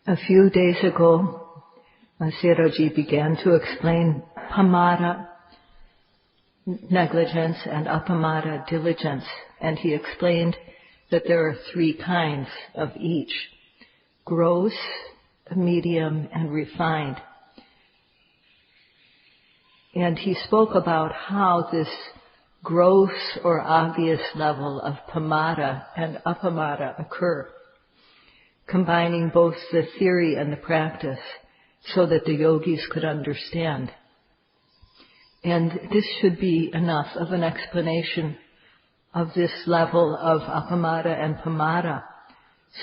A few days ago, Sayadaw began to explain Pamada, negligence, and Appamada, diligence. And he explained that there are three kinds of each: gross, medium, and refined. And he spoke about how this gross or obvious level of Pamada and Appamada occur, combining both the theory and the practice so that the yogis could understand. And this should be enough of an explanation of this level of Appamada and Pamada.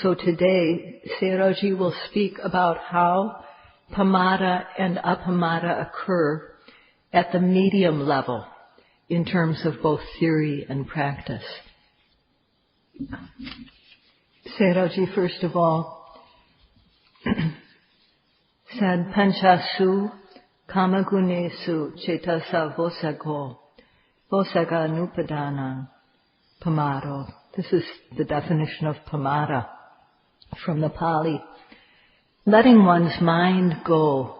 So today, Sayadaw will speak about how Pamada and Appamada occur at the medium level in terms of both theory and practice. Sayadaw, first of all, said, Panchasu kamagunesu cetasa vosaga nupadanang pamado. This is the definition of pamada from the Pali. Letting one's mind go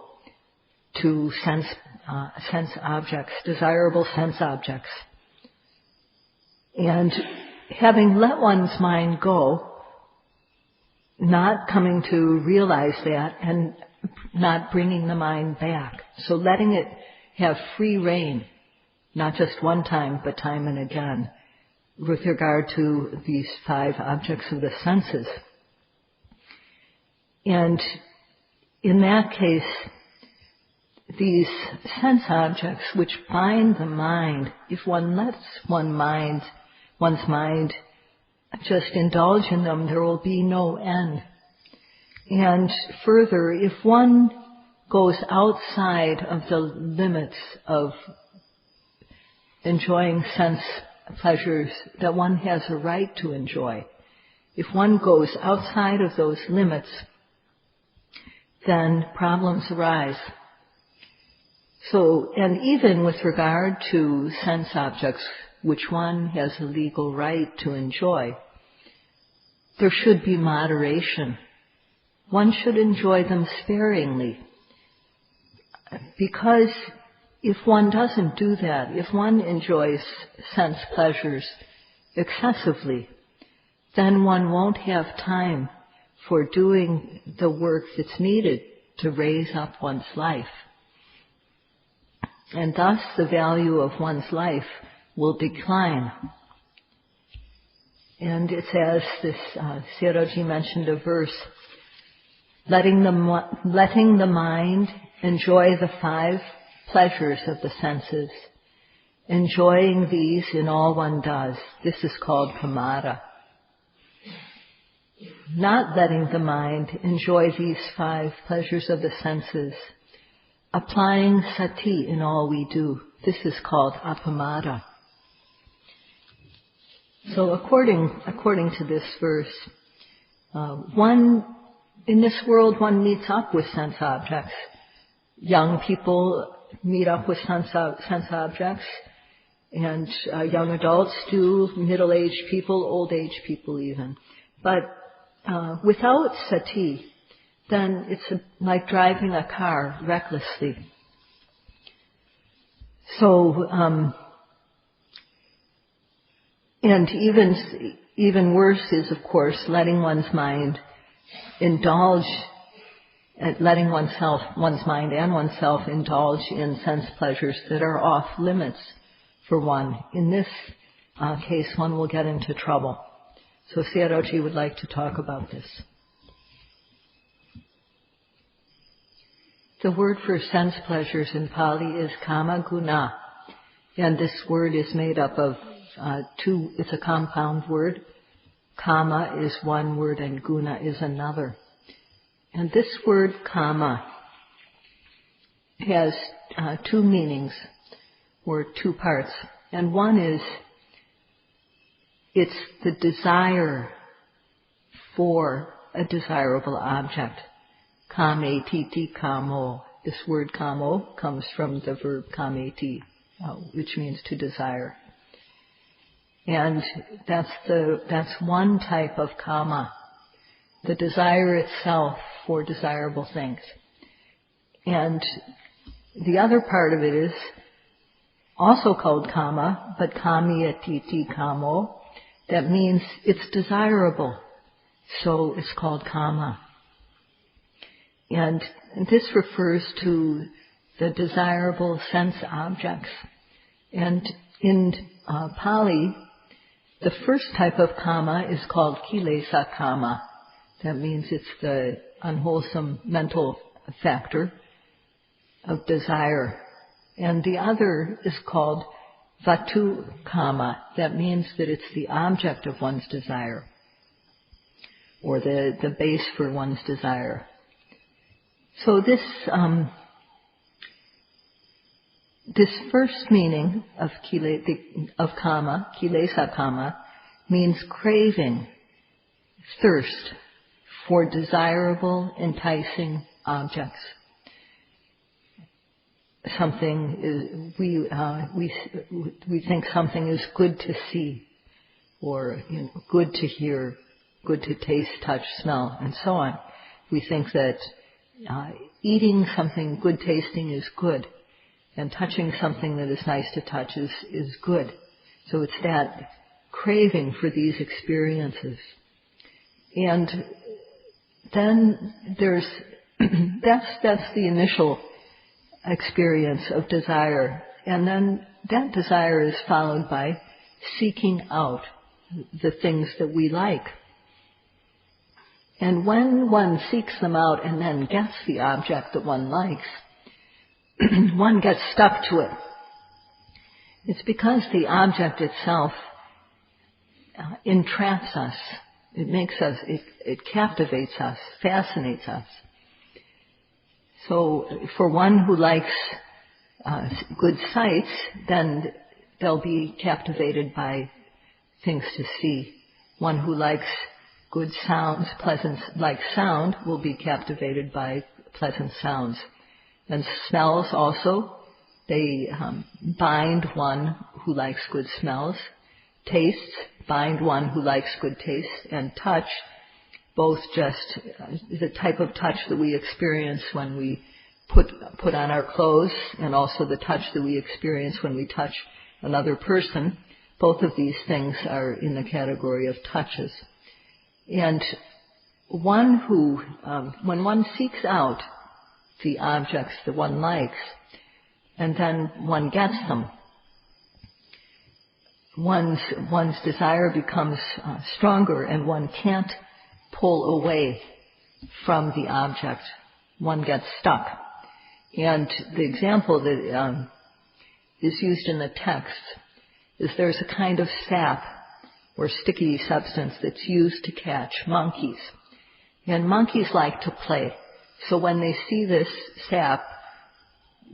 to sense objects, desirable sense objects. And having let one's mind go, not coming to realize that and not bringing the mind back. So letting it have free rein, not just one time, but time and again, with regard to these five objects of the senses. And in that case, these sense objects which bind the mind, if one lets one's mind just indulge in them, there will be no end. And further, if one goes outside of the limits of enjoying sense pleasures that one has a right to enjoy, if one goes outside of those limits, then problems arise. So, and even with regard to sense objects which one has a legal right to enjoy, there should be moderation. One should enjoy them sparingly. Because if one doesn't do that, if one enjoys sense pleasures excessively, then one won't have time for doing the work that's needed to raise up one's life. And thus the value of one's life will decline. And it's as this, Sayadaw mentioned a verse, letting the mind enjoy the five pleasures of the senses, enjoying these in all one does. This is called pamada. Not letting the mind enjoy these five pleasures of the senses, applying sati in all we do. This is called appamada. So according to this verse, in this world one meets up with sense objects. Young people meet up with sense objects, and young adults do, middle-aged people, old-aged people even. But without sati, then it's like driving a car recklessly. So, and even worse is, of course, letting one's mind indulge, letting one's mind and oneself indulge in sense pleasures that are off limits for one. In this case, one will get into trouble. So Sayadaw would like to talk about this. The word for sense pleasures in Pali is kama guna, and this word is made up of two. It's a compound word. Kama is one word and guna is another. And this word kama has two meanings, or two parts. And one is, it's the desire for a desirable object. Kameti kamo. This word kamo comes from the verb kameti, which means to desire. And that's one type of kama. the desire itself for desirable things. And the other part of it is also called kama, but kamiyatiti kamo. That means it's desirable, so it's called kama. And this refers to the desirable sense objects. And in Pali, the first type of kama is called kilesa kama. That means it's the unwholesome mental factor of desire. And the other is called vatu kama. That means that it's the object of one's desire, or the base for one's desire. So this first meaning of kama, kilesa kama, means craving, thirst for desirable, enticing objects. Something we think something is good to see, or good to hear, good to taste, touch, smell, and so on. We think that eating something good tasting is good, and touching something that is nice to touch is good. So it's that craving for these experiences. And then there's that's the initial experience of desire. And then that desire is followed by seeking out the things that we like. And when one seeks them out and then gets the object that one likes, one gets stuck to it. It's because the object itself entraps us. It makes us, it captivates us, fascinates us. So for one who likes good sights, then they'll be captivated by things to see. One who likes good sounds, like sound, will be captivated by pleasant sounds. And smells also, they bind one who likes good smells. Tastes bind one who likes good taste. And touch, both just the type of touch that we experience when we put on our clothes, and also the touch that we experience when we touch another person. Both of these things are in the category of touches. And one who, when one seeks out the objects that one likes, and then one gets them, one's desire becomes stronger, and one can't pull away from the object. One gets stuck. And the example that is used in the text is there's a kind of sap or sticky substance that's used to catch monkeys. And monkeys like to play. So when they see this sap,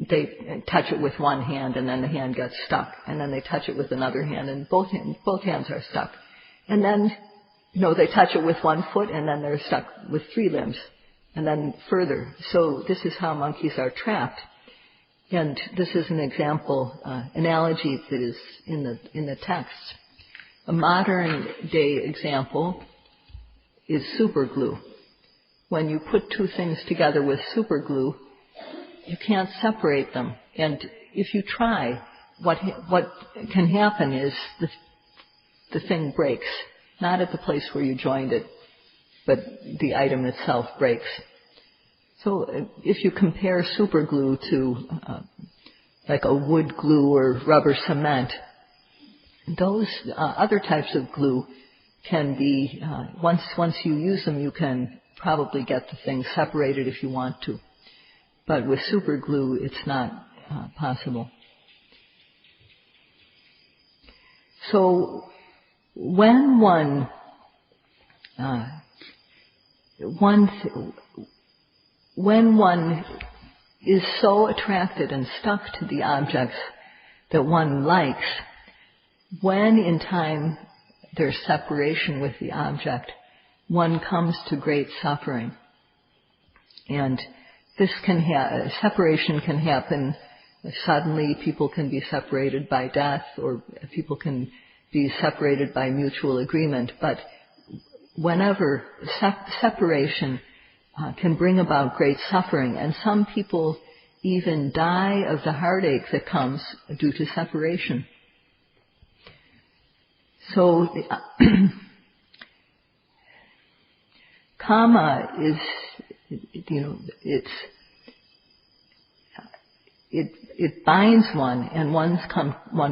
they touch it with one hand, and then the hand gets stuck. And then they touch it with another hand, and both hands are stuck. And then, they touch it with one foot, and then they're stuck with three limbs. And then further. So this is how monkeys are trapped. And this is an example, analogy that is in the text. A modern day example is superglue. When you put two things together with superglue, you can't separate them. And if you try, what can happen is the thing breaks. Not at the place where you joined it, but the item itself breaks. So if you compare superglue to like a wood glue or rubber cement, those other types of glue can be, once you use them, you can probably get the thing separated if you want to. But with superglue, it's not possible. So when one is so attracted and stuck to the objects that one likes, when in time there's separation with the object, one comes to great suffering. And this separation can happen suddenly. People can be separated by death, or people can be separated by mutual agreement. But whenever separation can bring about great suffering, and some people even die of the heartache that comes due to separation. So karma is, it binds one, and one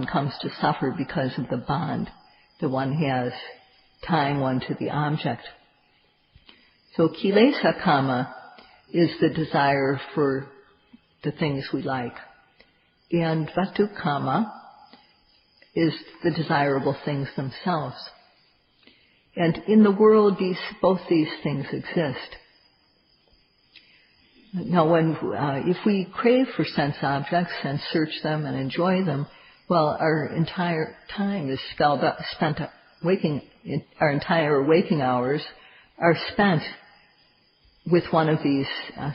comes to suffer because of the bond that one has tying one to the object. So kilesa kama is the desire for the things we like, and vatu kama is the desirable things themselves. And in the world, both these things exist. Now, if we crave for sense objects and search them and enjoy them, well, our entire time is spent waking. Our entire waking hours are spent with one of these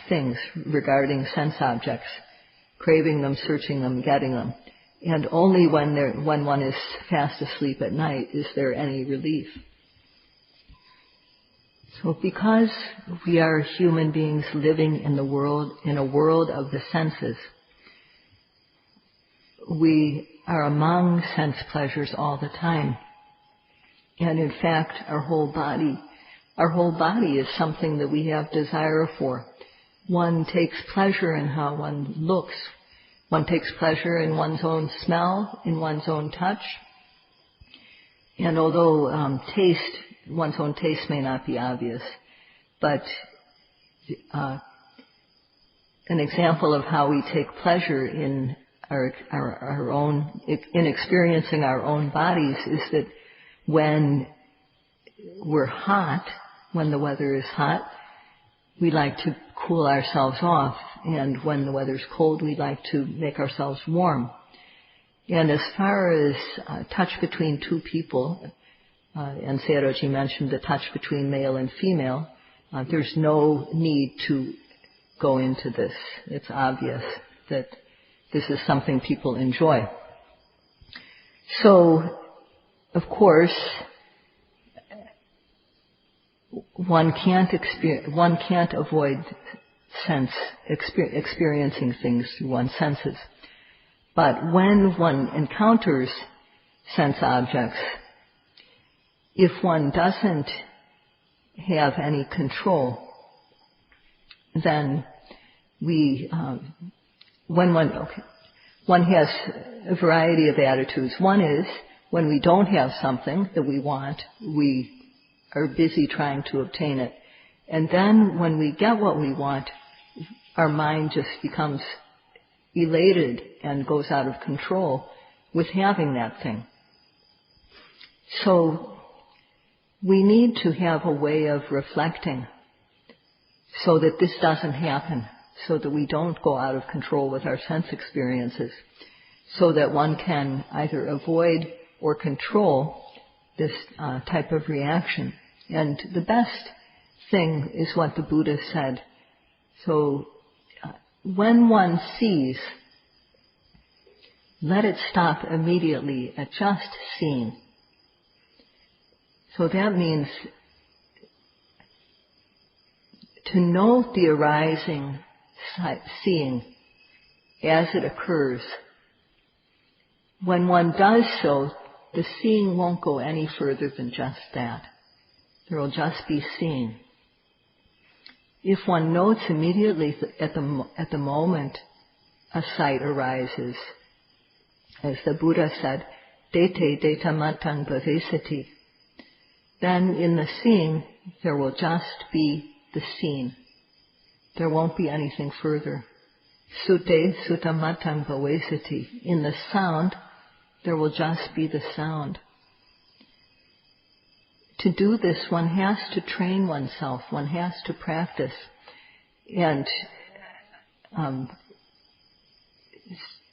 things regarding sense objects, craving them, searching them, getting them. And only when one is fast asleep at night is there any relief. So because we are human beings living in a world of the senses, we are among sense pleasures all the time. And in fact, our whole body is something that we have desire for. One takes pleasure in how one looks. One takes pleasure in one's own smell, in one's own touch. And although one's own taste may not be obvious, but an example of how we take pleasure in our own, in experiencing our own bodies is that when we're hot, when the weather is hot, we like to cool ourselves off, and when the weather's cold, we like to make ourselves warm. And as far as touch between two people, and Sayadaw mentioned the touch between male and female, there's no need to go into this. It's obvious that this is something people enjoy. So, of course, one can't avoid experiencing things through one's senses. But when one encounters sense objects, if one doesn't have any control, then one has a variety of attitudes. One is, when we don't have something that we want, we are busy trying to obtain it. And then when we get what we want, our mind just becomes elated and goes out of control with having that thing. So we need to have a way of reflecting so that this doesn't happen, so that we don't go out of control with our sense experiences, so that one can either avoid or control this type of reaction. And the best thing is what the Buddha said. So when one sees, let it stop immediately at just seeing. So that means to note the arising seeing as it occurs. When one does so, the seeing won't go any further than just that. There will just be seeing. If one notes immediately at the moment a sight arises, as the Buddha said, dete deta matang bhavesati, then in the seeing there will just be the seen. There won't be anything further. Sute sutta matang bhavesati, in the sound there will just be the sound. To do this, one has to train oneself, one has to practice. And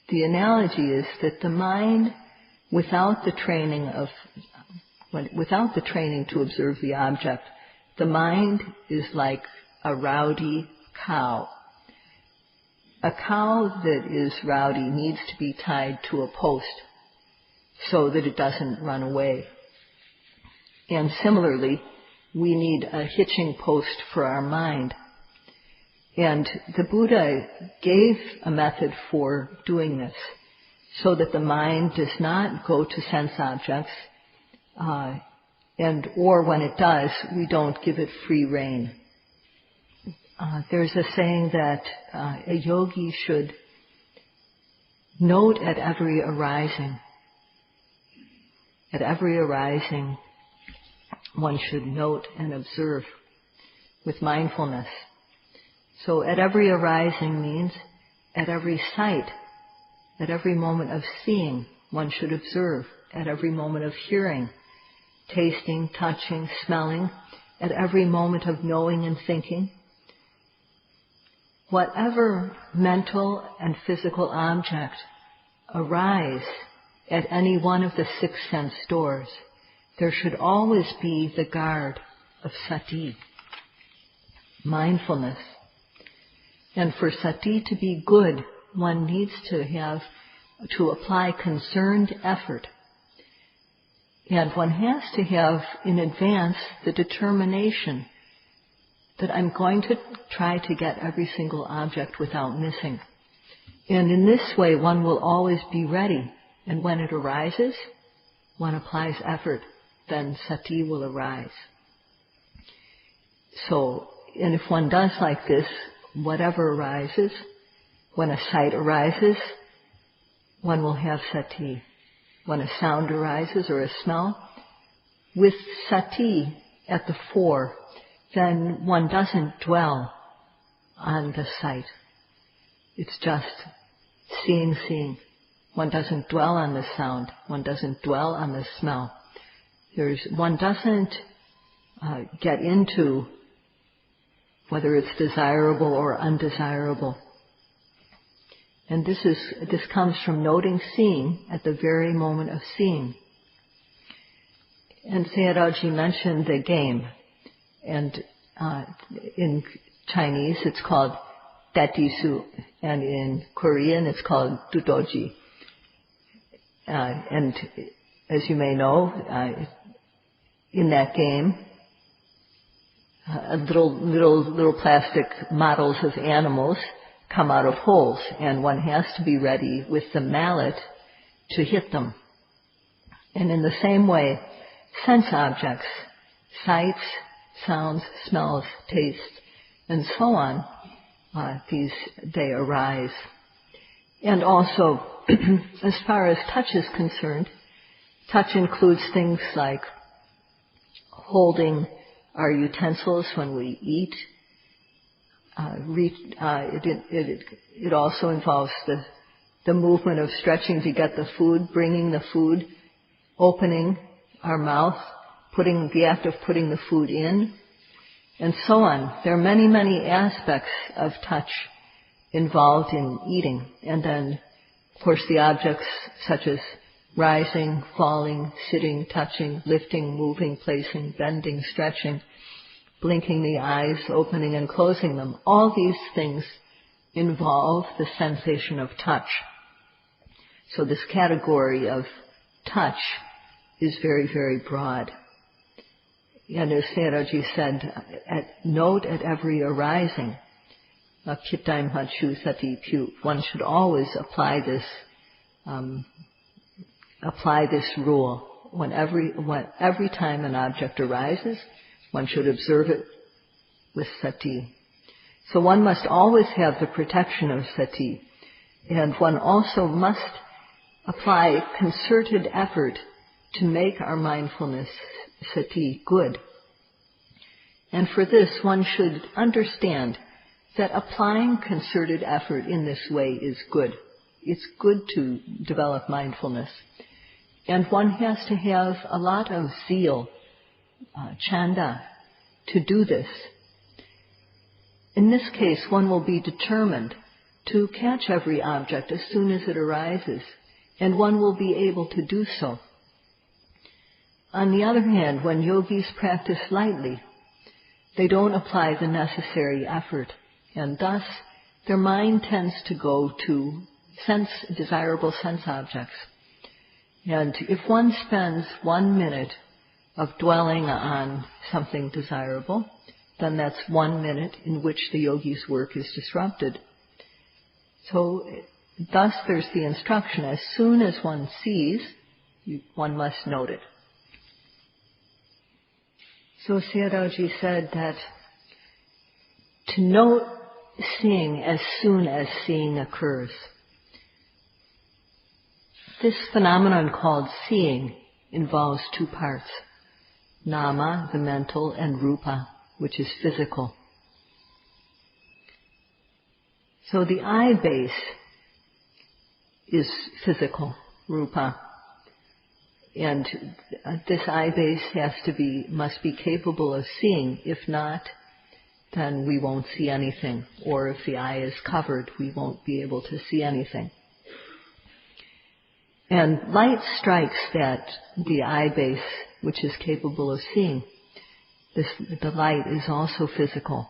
the analogy is that the mind, without the training to observe the object, the mind is like a rowdy cow. A cow that is rowdy needs to be tied to a post so that it doesn't run away. And similarly, we need a hitching post for our mind. And the Buddha gave a method for doing this so that the mind does not go to sense objects, or when it does, we don't give it free rein. There's a saying that a yogi should note at every arising. At every arising, one should note and observe with mindfulness. So at every arising means at every sight, at every moment of seeing, one should observe. At every moment of hearing, tasting, touching, smelling, at every moment of knowing and thinking. Whatever mental and physical object arise at any one of the 6 sense doors, there should always be the guard of sati, mindfulness. And for sati to be good, one needs to apply concerned effort. And one has to have in advance the determination that I'm going to try to get every single object without missing. And in this way, one will always be ready. And when it arises, one applies effort, then sati will arise. So, and if one does like this, whatever arises, when a sight arises, one will have sati. When a sound arises or a smell, with sati at the fore, then one doesn't dwell on the sight. It's just seeing. One doesn't dwell on the sound. One doesn't dwell on the smell. One doesn't get into whether it's desirable or undesirable. And this comes from noting seeing at the very moment of seeing. And Sayadaw mentioned the game. And in Chinese it's called Datisu, and in Korean it's called Dudoji. And as you may know, in that game, little plastic models of animals come out of holes, and one has to be ready with the mallet to hit them. And in the same way, sense objects, sights, sounds, smells, tastes, and so on, they arise. And also, as far as touch is concerned, touch includes things like holding our utensils when we eat. It also involves the movement of stretching to get the food, bringing the food, opening our mouth, the act of putting the food in, and so on. There are many, many aspects of touch involved in eating. And then, of course, the objects such as rising, falling, sitting, touching, lifting, moving, placing, bending, stretching, blinking the eyes, opening and closing them. All these things involve the sensation of touch. So this category of touch is very, very broad. And as Sayadaw said, note at every arising, Kittai Machu Sati Pyu, one should always apply this rule. Every time an object arises, one should observe it with sati. So one must always have the protection of sati, and one also must apply concerted effort to make our mindfulness sati good. And for this, one should understand that applying concerted effort in this way is good. It's good to develop mindfulness. And one has to have a lot of zeal, chanda, to do this. In this case, one will be determined to catch every object as soon as it arises, and one will be able to do so. On the other hand, when yogis practice lightly, they don't apply the necessary effort, and thus their mind tends to go to desirable sense objects. And if one spends 1 minute of dwelling on something desirable, then that's 1 minute in which the yogi's work is disrupted. So thus there's the instruction, as soon as one sees, one must note it. So Sayadaw said that to note seeing as soon as seeing occurs. This phenomenon called seeing involves 2 parts. Nama, the mental, and rupa, which is physical. So the eye base is physical, rupa. And this eye base must be capable of seeing. If not, then we won't see anything. Or if the eye is covered, we won't be able to see anything. And light strikes the eye base, which is capable of seeing. The light is also physical.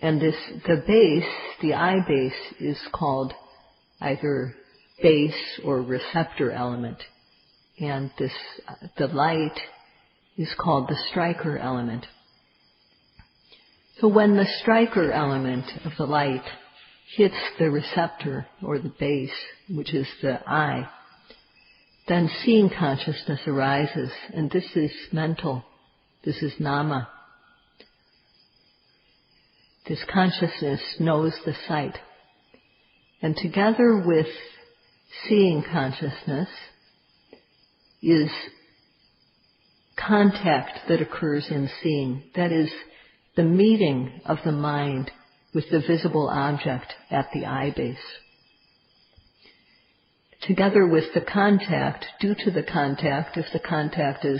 And the eye base is called either base or receptor element. And the light is called the striker element. So when the striker element of the light hits the receptor or the base, which is the eye, then seeing consciousness arises, and this is mental. This is nama. This consciousness knows the sight. And together with seeing consciousness is contact that occurs in seeing. That is the meeting of the mind with the visible object at the eye base. Together with the contact, due to the contact, if the contact is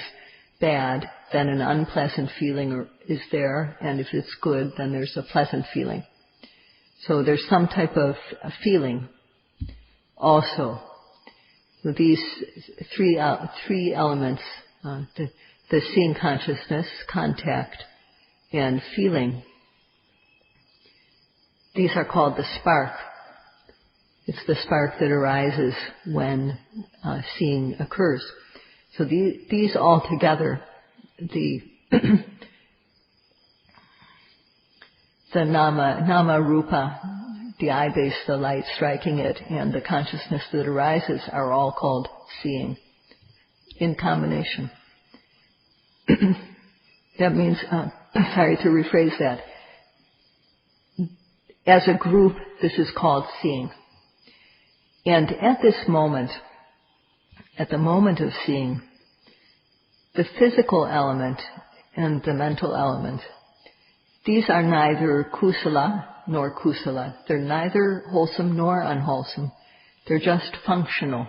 bad, then an unpleasant feeling is there, and if it's good, then there's a pleasant feeling. So there's some type of feeling also. So these three elements, the seeing consciousness, contact, and feeling, these are called the spark. It's the spark that arises when seeing occurs. So these all together, the nama rupa, the eye base, the light striking it, and the consciousness that arises are all called seeing in combination. That means, to rephrase that. As a group, this is called seeing. And at this moment, at the moment of seeing, the physical element and the mental element, these are neither kusala nor kusala. They're neither wholesome nor unwholesome. They're just functional.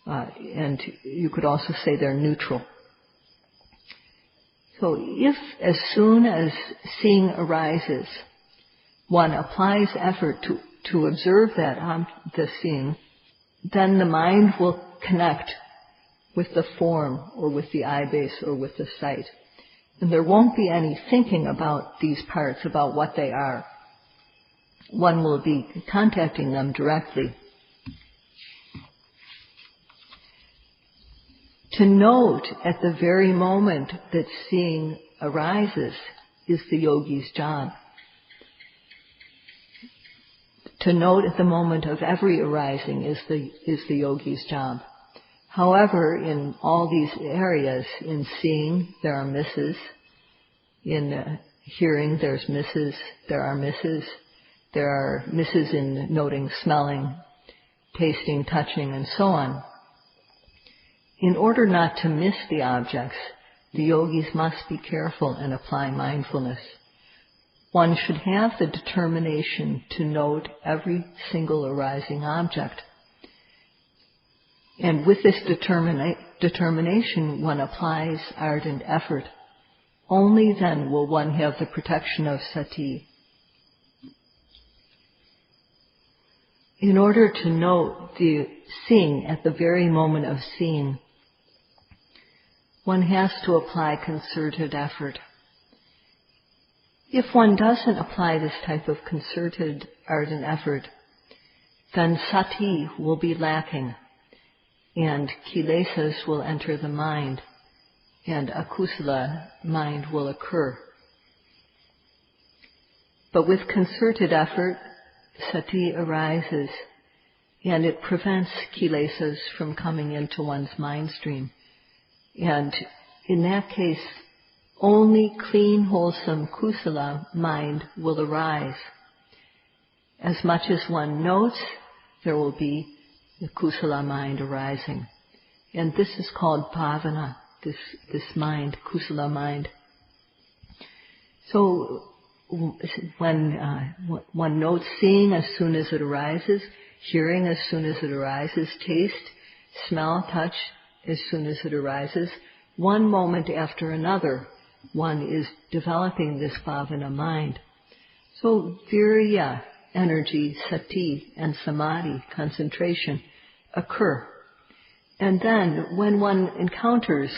And you could also say they're neutral. So if as soon as seeing arises, one applies effort to observe the seeing, then the mind will connect with the form or with the eye base or with the sight. And there won't be any thinking about these parts, about what they are. One will be contacting them directly. To note at the very moment that seeing arises is the yogi's job. To note at the moment of every arising is the yogi's job. However, in all these areas, in seeing, there are misses. In hearing, there's misses. There are misses. There are misses in noting, smelling, tasting, touching, and so on. In order not to miss the objects, the yogis must be careful and apply mindfulness. One should have the determination to note every single arising object. And with this determination, one applies ardent effort. Only then will one have the protection of sati. In order to note the seeing at the very moment of seeing, one has to apply concerted effort. If one doesn't apply this type of concerted ardent effort, then sati will be lacking. and kilesas will enter the mind, and akusala mind will occur. But with concerted effort, sati arises, and it prevents kilesas from coming into one's mind stream. And in that case, only clean, wholesome kusala mind will arise. As much as one notes, there will be the kusala mind arising. And this is called bhavana, this mind, kusala mind. So when one notes seeing as soon as it arises, hearing as soon as it arises, taste, smell, touch as soon as it arises, one moment after another, one is developing this bhavana mind. So virya, energy, sati, and samadhi, concentration, occur. And then when one encounters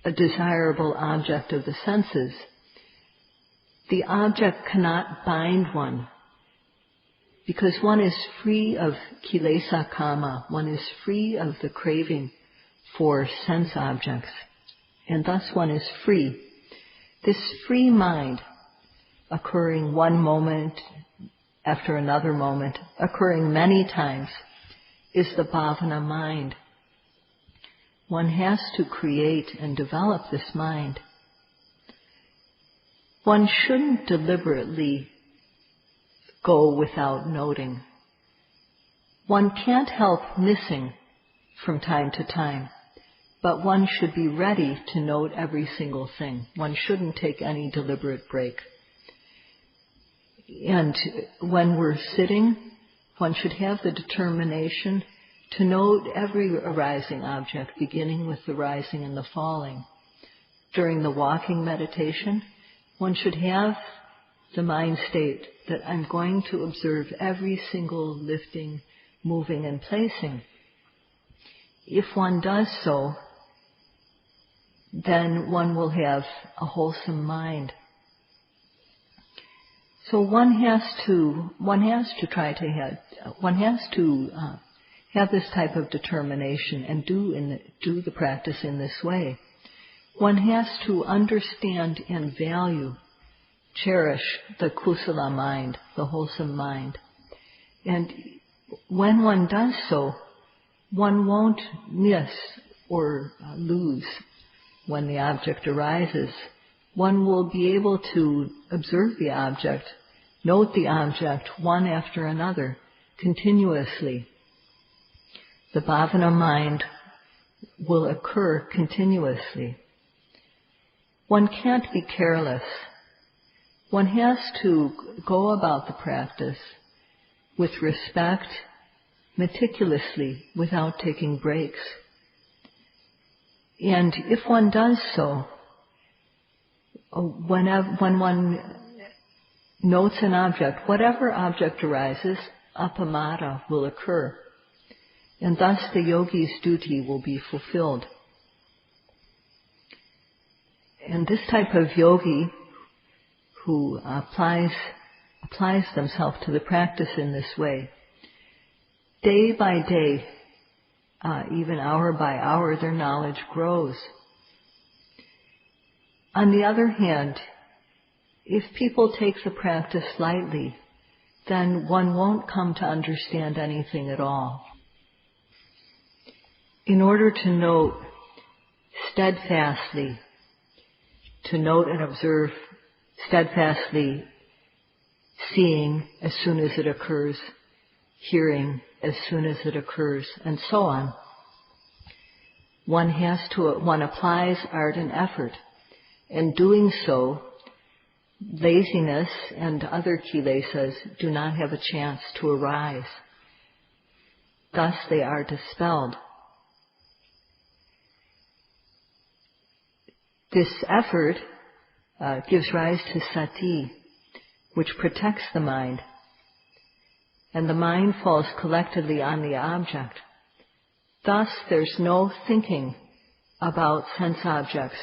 a desirable object of the senses, the object cannot bind one, because one is free of kilesa kama, one is free of the craving for sense objects, and thus one is free. This free mind, occurring one moment after another moment, occurring many times, is the bhavana mind. One has to create and develop this mind. One shouldn't deliberately go without noting. One can't help missing from time to time, but one should be ready to note every single thing. One shouldn't take any deliberate break. And when we're sitting, one should have the determination to note every arising object, beginning with the rising and the falling. During the walking meditation, one should have the mind state that I'm going to observe every single lifting, moving, and placing. If one does so, then one will have a wholesome mind. So one has to have this type of determination and do the practice in this way. One has to understand and value, cherish the kusala mind, the wholesome mind. And when one does so, one won't miss or lose when the object arises. One will be able to observe the object, note the object one after another, continuously. The bhavana mind will occur continuously. One can't be careless. One has to go about the practice with respect, meticulously, without taking breaks. And if one does so, when one notes an object, whatever object arises, Appamada will occur. And thus the yogi's duty will be fulfilled. And this type of yogi who applies themselves to the practice in this way, day by day, even hour by hour, their knowledge grows. On the other hand, if people take the practice lightly, then one won't come to understand anything at all. In order to note steadfastly, to note and observe steadfastly, seeing as soon as it occurs, hearing as soon as it occurs, and so on, one applies ardent effort. And doing so, laziness and other kilesas do not have a chance to arise. Thus they are dispelled. This effort gives rise to sati, which protects the mind, and the mind falls collectedly on the object. Thus there's no thinking about sense objects.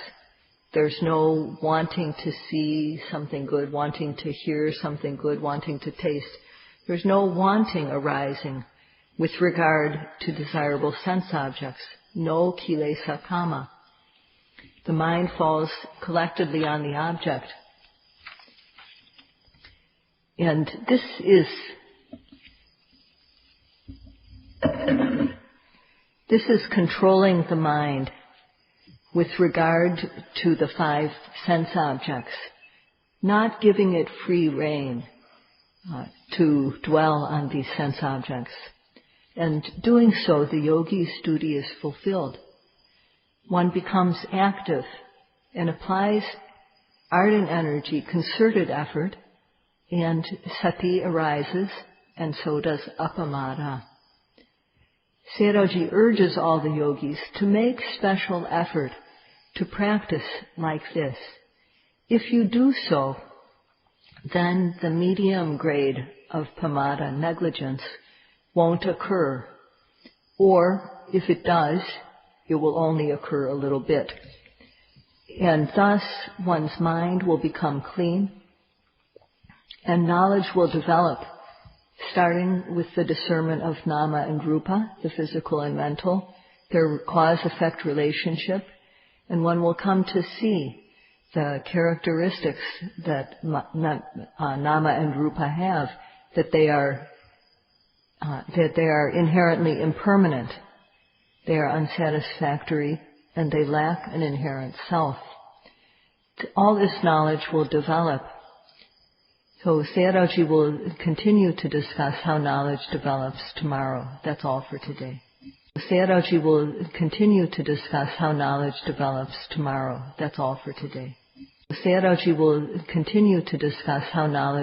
There's no wanting to see something good, wanting to hear something good, wanting to taste. There's no wanting arising. with regard to desirable sense objects. No kilesa kama. The mind falls collectedly on the object. And this is controlling the mind with regard to the 5 sense objects, not giving it free rein to dwell on these sense objects. And doing so, the yogi's duty is fulfilled. One becomes active and applies ardent energy, concerted effort, and sati arises, and so does Appamada. Sayadaw urges all the yogis to make special effort to practice like this. If you do so, then the medium grade of Pamada, negligence, won't occur. Or, if it does, it will only occur a little bit. And thus, one's mind will become clean, and knowledge will develop, starting with the discernment of nama and rupa, the physical and mental, their cause-effect relationship, and one will come to see the characteristics that nama and rupa have, that they are inherently impermanent, they are unsatisfactory, and they lack an inherent self. All this knowledge will develop. So Sayadaw will continue to discuss how knowledge develops tomorrow. That's all for today. Sayadaw will continue to discuss how knowledge develops tomorrow. That's all for today. Sayadaw will continue to discuss how knowledge